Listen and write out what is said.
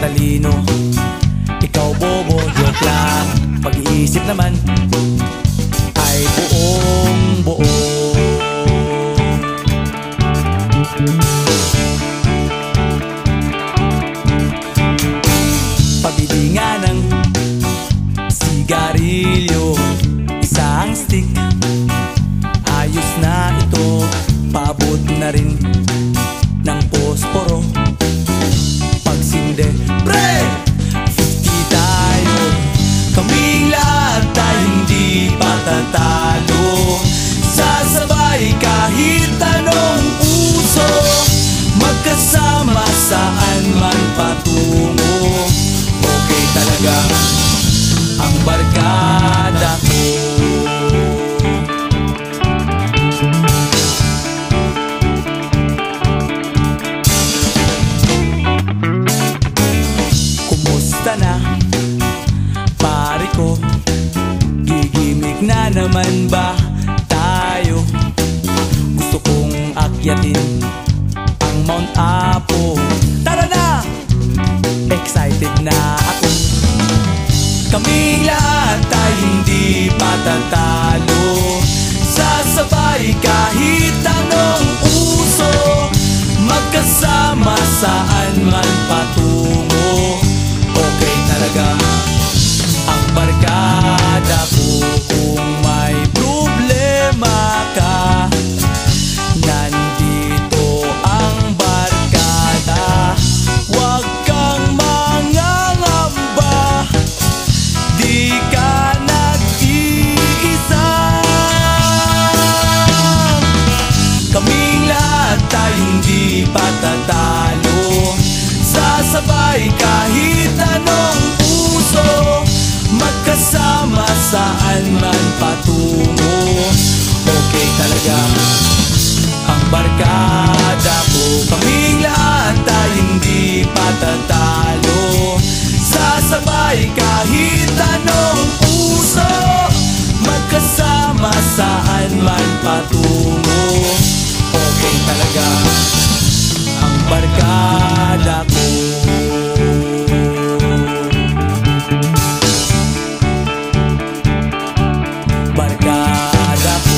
matalino, ikaw bobo, joke lang. Pag-iisip naman ay buong buo. Pabili nga ng sigarilyo, isang stick, ayos na ito. Paabot na rin ng posporo. Pagsinde, pre! 50 tayo, kaming lahat tayo hindi patatalo. Sasabay kahit anong uso, magkasama saan man patungo. Okay talaga ang barkada ko. Kumusta na, pare ko? Gigimik na naman ba tayo? Gusto kong akyatin ang Mount Apo. Tara na! Excited na ako. Kaming lahat tayo hindi patatalo. Sasabay kahit anong uso, magkasama saan man patungo. Okay talaga ang barkada ko. Kung may problema ka, nandito ang barkada. Huwag kang mangangamba, di ka nag-iisa. Kaming lahat tayo hindi patatalo. Sasabay kahit anong uso, magkasama saan man patungo. Okay talaga ang barkada ko. Kaming lahat tayo hindi patatalo. Sasabay kahit anong uso, magkasama saan man patungo. Okay talaga ang barkada ko. Barkada ko.